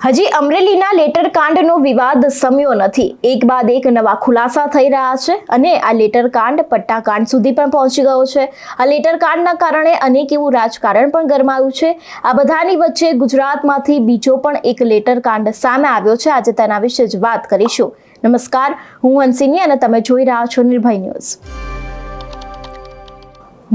હજી અમરેલીના લેટર કાંડનો વિવાદ શમ્યો નથી. એક બાદ એક નવા ખુલાસા થઈ રહ્યા છે અને આ લેટર કાંડ પટ્ટાકાંડ સુધી પણ પહોંચી ગયો છે. આ લેટર કાંડના કારણે અનેક એવું રાજકારણ પણ ગરમાયું છે. આ બધાની વચ્ચે ગુજરાતમાંથી બીજો પણ એક લેટર કાંડ સામે આવ્યો છે. આજે તેના વિશે જ વાત કરીશું. નમસ્કાર, હું હંસિની અને તમે જોઈ રહ્યા છો નિર્ભય ન્યૂઝ.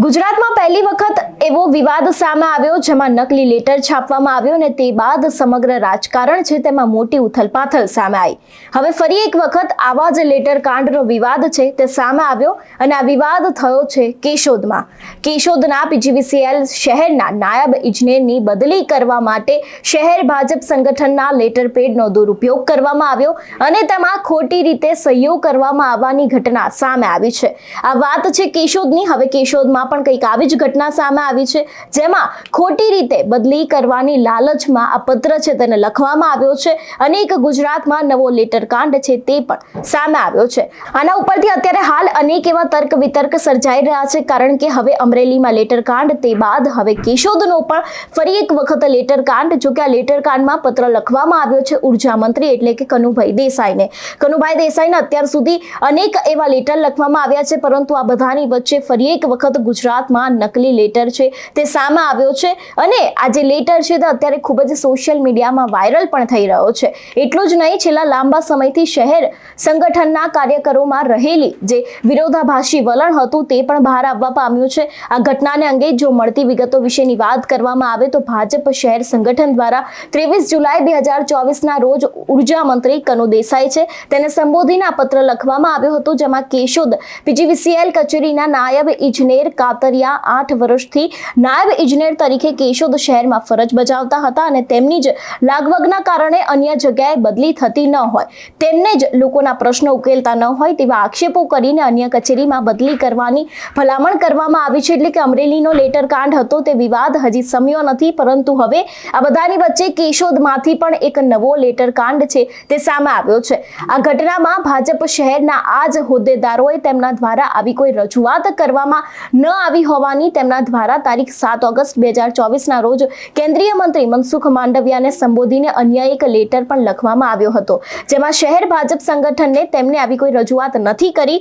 ગુજરાતમાં પહેલી વખત એવો વિવાદ સામે આવ્યો જેમાં નકલી લેટર છાપવામાં આવ્યો અને તે બાદ સમગ્ર રાજકારણ છે તેમાં મોટી ઉથલપાથલ સામે આવી. હવે ફરી એક વખત આવા જ લેટર કાંડનો વિવાદ છે તે સામે આવ્યો અને આ વિવાદ થયો છે કેશોદમાં. કેશોદના પીજીવીસીએલ શહેરના નાયબ ઇજનેરની બદલી કરવા માટે શહેર ભાજપ સંગઠનના લેટર પેડનો દુરુપયોગ કરવામાં આવ્યો અને તેમાં ખોટી રીતે સહીઓ કરવામાં આવવાની ઘટના સામે આવી છે. આ વાત છે કેશોદની. હવે કેશોદમાં પણ કંઈક આવી જ ઘટના સામે આવી છે જેમાં ખોટી રીતે બદલી કરવાની લાલચમાં આ પત્ર છે તેને લખવામાં આવ્યો છે અને એક ગુજરાતમાં નવો લેટર કાંડ છે તે પણ સામે આવ્યો છે. આના ઉપરથી અત્યારે હાલ અનેક એવા તર્ક વિતર્ક સર્જાઈ રહ્યા છે કારણ કે હવે અમરેલીમાં લેટર કાંડ તે બાદ હવે કેશોદનો પણ ફરી એક વખત લેટર કાંડ. જો કે આ લેટર કાંડમાં પત્ર લખવામાં આવ્યો છે ઉર્જા મંત્રી એટલે કે કનુભાઈ દેસાઈને. કનુભાઈ દેસાઈને અત્યાર સુધી અનેક એવા લેટર લખવામાં આવ્યા છે પરંતુ આ બધાની વચ્ચે ફરી એક વખત ગુજરાતમાં નકલી લેટર છે તે સામે આવ્યો છે અને આ જે લેટર છે તે અત્યારે ખૂબ જ સોશિયલ મીડિયામાં વાયરલ પણ થઈ રહ્યો છે. એટલું જ નહીં, છેલ્લા લાંબા સમયથી શહેર સંગઠનના કાર્યકરોમાં રહેલી જે વિરોધાભાસી વલણ હતું તે પણ બહાર આવવા પામ્યું છે. આ ઘટનાને અંગે જો મળતી વિગતો વિશેની વાત કરવામાં આવે તો ભાજપ શહેર સંગઠન દ્વારા 23 જુલાઈ 2024ના રોજ ઉર્જા મંત્રી કનુ દેસાઈ છે તેને સંબોધીને આ પત્ર લખવામાં આવ્યો હતો જેમાં કેશોદ પીજીવીસીએલ કચેરીના નાયબ ઇજનેર કાતરિયા 8 વર્ષથી નાયબ ઇજનેર તરીકે કેશોદ શહેરમાં ફરજ બજાવતા હતા અને તેમની જ લાગવગના કારણે અન્ય જગ્યાએ બદલી થતી ન હોય, તેમને જ લોકોના પ્રશ્નો ઉકેલતા ન હોય તેવા આક્ષેપો કરીને અન્ય કચેરીમાં બદલી કરવાની ભલામણ કરવામાં આવી છે. એટલે કે અમરેલીનો લેટર કાંડ હતો તે વિવાદ હજી શમ્યો નથી પરંતુ હવે આ બધાની વચ્ચે કેશોદમાંથી પણ એક નવો લેટર કાંડ છે તે સામે આવ્યો છે. આ ઘટનામાં ભાજપ શહેરના આ જ હોદ્દેદારોએ તેમના દ્વારા આવી કોઈ રજૂઆત કરવામાં ન આવી હોવાની તેમના દ્વારા તારીખ 7 ઓગસ્ટ 2024ના રોજ કેન્દ્રીય મંત્રી મનસુખ માંડવિયાને સંબોધીને અન્ય એક લેટર પણ લખવામાં આવ્યો હતો જેમાં શહેર ભાજપ સંગઠનને તેમને આવી કોઈ રજૂઆત નથી કરી.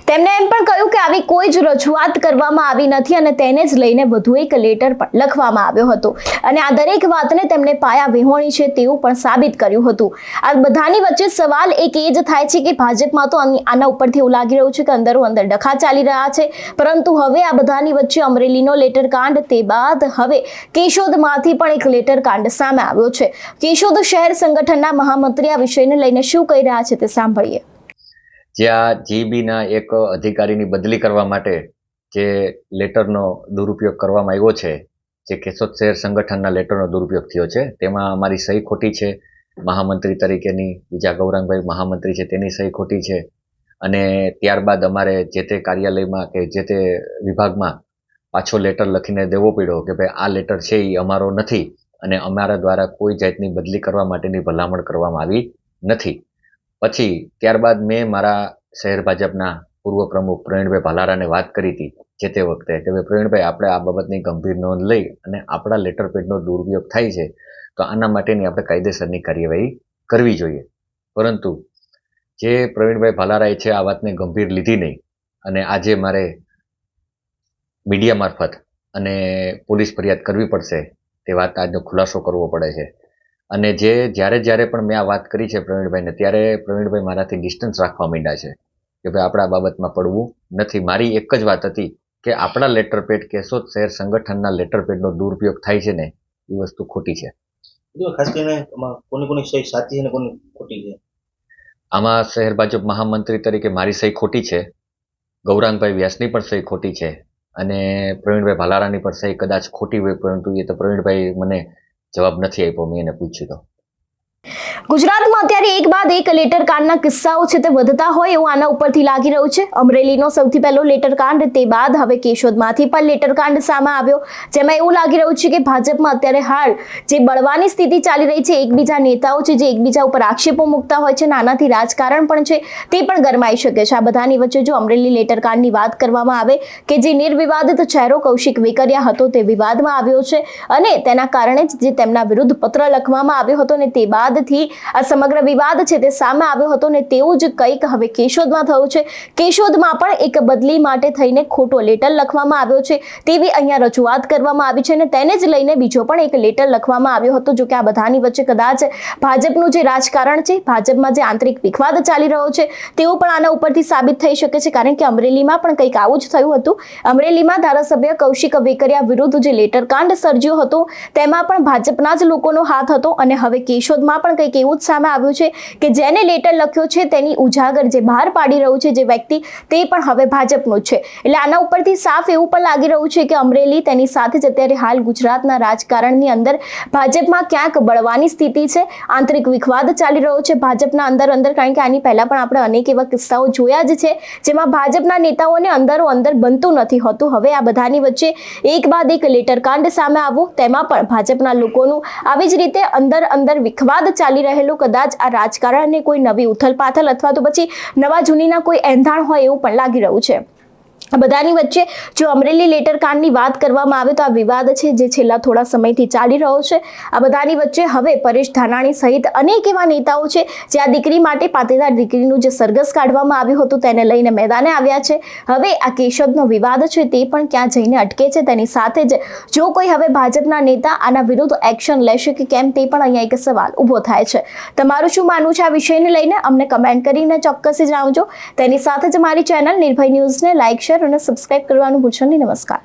તેમને એમ પણ કહ્યું કે આવી કોઈ જ રજૂઆત કરવામાં આવી નથી અને તેને જ લઈને વધુ એક લેટર પણ લખવામાં આવ્યો હતો અને આ દરેક વાતને તેમને પાયા વિહોણી છે તેવું પણ સાબિત કર્યું હતું. આ બધાની વચ્ચે સવાલ એક એ જ થાય છે કે ભાજપમાં તો આના ઉપરથી એવું લાગી રહ્યું છે કે અંદરો અંદર ડખા ચાલી રહ્યા છે પરંતુ હવે આ બધાની વચ્ચે અમરેલીનો લેટર કાંડ તે બાદ હવે કેશોદમાંથી પણ એક લેટર કાંડ સામે આવ્યો છે. કેશોદ શહેર સંગઠનના મહામંત્રી આ વિષયને લઈને શું કહી રહ્યા છે તે સાંભળીએ. જ્યાં જીબીના એક અધિકારીની બદલી કરવા માટે જે લેટરનો દુરુપયોગ કરવામાં આવ્યો છે, જે કેશોદ શહેર સંગઠનના લેટરનો દુરુપયોગ થયો છે, તેમાં અમારી સહી ખોટી છે. મહામંત્રી તરીકેની બીજા ગૌરાંગભાઈ મહામંત્રી છે તેની સહી ખોટી છે અને ત્યારબાદ અમારે જે તે કાર્યાલયમાં કે જે તે વિભાગમાં પાછો લેટર લખીને દેવો પડ્યો કે ભાઈ આ લેટર છે એ અમારો નથી અને અમારા દ્વારા કોઈ જાતની બદલી કરવા માટેની ભલામણ કરવામાં આવી નથી. પછી ત્યારબાદ મેં મારા શહેર ભાજપના પૂર્વ પ્રમુખ પ્રવીણભાઈ ભાલારાને વાત કરી હતી જે તે વખતે કે ભાઈ પ્રવીણભાઈ, આપણે આ બાબતની ગંભીર નોંધ લઈ અને આપણા લેટર પેડનો દુરુપયોગ થાય છે તો આના માટેની આપણે કાયદેસરની કાર્યવાહી કરવી જોઈએ. પરંતુ જે પ્રવીણભાઈ ભાલારાએ છે આ વાતને ગંભીર લીધી નહીં અને આજે મારે મીડિયા મારફત અને પોલીસ ફરિયાદ કરવી પડશે તે વાત આજનો ખુલાસો કરવો પડે છે. અને જ્યારે પણ મેં આ વાત કરી છે પ્રવીણભાઈને ત્યારે પ્રવીણભાઈ મારાથી ડિસ્ટન્સ રાખવા માંડ્યા છે કે ભાઈ આપણે આ બાબતમાં પડવું નથી. મારી એક જ વાત હતી કે આપણા લેટર પેડ કેશોદ શહેર સંગઠનના લેટર પેડનો દુરુપયોગ થાય છે ને એ વસ્તુ ખોટી છે. ખાસ કરીને કોની સહી સાચી છે અને કોની ખોટી છે? આમાં શહેર ભાજપ મહામંત્રી તરીકે મારી સહી ખોટી છે, ગૌરાંગભાઈ વ્યાસની પણ સહી ખોટી છે અને પ્રવીણભાઈ ભાલારાની પણ સહી કદાચ ખોટી હોય પરંતુ એ તો પ્રવીણભાઈ મને જવાબ નથી આપ્યો, મેં એને પૂછ્યું તો. ગુજરાતમાં અત્યારે એક બાદ એક લેટર કાંડના કિસ્સાઓ છે તે વધતા હોય એવું આના ઉપરથી લાગી રહ્યું છે. અમરેલીનો સૌથી પહેલો લેટર કાંડ, તે બાદ હવે કેશોદમાંથી પણ લેટર કાંડ સામે આવ્યો, જેમાં એવું લાગી રહ્યું છે કે ભાજપમાં અત્યારે હાલ જે બળવાની સ્થિતિ ચાલી રહી છે, એકબીજા નેતાઓ છે જે એકબીજા ઉપર આક્ષેપો મૂકતા હોય છે, નાનાથી રાજકારણ પણ છે તે પણ ગરમાઈ શકે છે. આ બધાની વચ્ચે જો અમરેલી લેટર કાંડની વાત કરવામાં આવે કે જે નિર્વિવાદિત ચહેરો કૌશિક વેકરિયા હતો તે વિવાદમાં આવ્યો છે અને તેના કારણે જ જે તેમના વિરુદ્ધ પત્ર લખવામાં આવ્યો હતો ને તે બાદથી આ સમગ્ર વિવાદ છે તે સામે આવ્યો હતો ને તેવું જ કંઈક હવે કેશોદમાં થયું છે. કેશોદમાં પણ એક બદલી માટે થઈને ખોટો લેટર લખવામાં આવ્યો છે તેવી અહીંયા રજૂઆત કરવામાં આવી છે અને તેને જ લઈને બીજો પણ એક લેટર લખવામાં આવ્યો હતો. જો કે આ બધાની વચ્ચે કદાચ ભાજપનું જે રાજકારણ છે, ભાજપમાં જે આંતરિક વિખવાદ ચાલી રહ્યો છે તેવું પણ આના ઉપરથી સાબિત થઈ શકે છે, કારણ કે અમરેલીમાં પણ કંઈક આવું જ થયું હતું. અમરેલીમાં ધારાસભ્ય કૌશિક વેકરિયા વિરુદ્ધ જે લેટર કાંડ સર્જ્યો હતો તેમાં પણ ભાજપના જ લોકોનો હાથ હતો અને હવે કેશોદમાં પણ કંઈક એવું જ સામે આવ્યું છે કે જેને લેટર લખ્યો છે તેની ઉજાગર જે બહાર પાડી રહ્યું છે જે વ્યક્તિ, તે પણ હવે ભાજપનો જ છે. એટલે આના ઉપરથી સાફ એવું પણ લાગી રહ્યું છે કે અમરેલી તેની સાથે જ અત્યારે હાલ ગુજરાતના રાજકારણની અંદર ભાજપમાં ક્યાંક બળવાની સ્થિતિ છે, આંતરિક વિખવાદ ચાલી રહ્યો છે ભાજપના અંદર, કારણ કે આની પહેલા પણ આપણે અનેક એવા કિસ્સાઓ જોયા જ છે જેમાં ભાજપના નેતાઓને અંદરો અંદર બનતું નથી હોતું. હવે આ બધાની વચ્ચે એક બાદ એક લેટર કાંડ સામે આવ્યો, તેમાં પણ ભાજપના લોકોનું આવી જ રીતે અંદર વિખવાદ ચાલી રહેલું, કદાચ આ રાજકારણને કોઈ નવી ઉથલપાથલ અથવા તો પછી નવા જૂનીના કોઈ એંધાણ હોય એવું પણ લાગી રહ્યું છે. આ બધાની વચ્ચે જો અમરેલી લેટર કાંડની વાત કરવામાં આવે તો આ વિવાદ છે જે છેલ્લા થોડા સમયથી ચાલી રહ્યો છે. આ બધાની વચ્ચે હવે પરેશ ધાનાણી સહિત અનેક એવા નેતાઓ છે જે આ દીકરી માટે પાટીદાર દીકરીનું જે સરઘસ કાઢવામાં આવ્યું હતું તેને લઈને મેદાને આવ્યા છે. હવે આ કેશોદનો વિવાદ છે તે પણ ક્યાં જઈને અટકે છે, તેની સાથે જ જો કોઈ હવે ભાજપના નેતા આના વિરુદ્ધ એક્શન લેશે કે કેમ, તે પણ અહીંયા એક સવાલ ઊભો થાય છે. તમારું શું માનવું છે આ વિષયને લઈને અમને કમેન્ટ કરીને ચોક્કસ જણાવજો. તેની સાથે જ મારી ચેનલ નિર્ભય ન્યૂઝને લાઇક, શેર અને સબસ્ક્રાઇબ કરવાનું ભૂલશો નહીં. નમસ્કાર.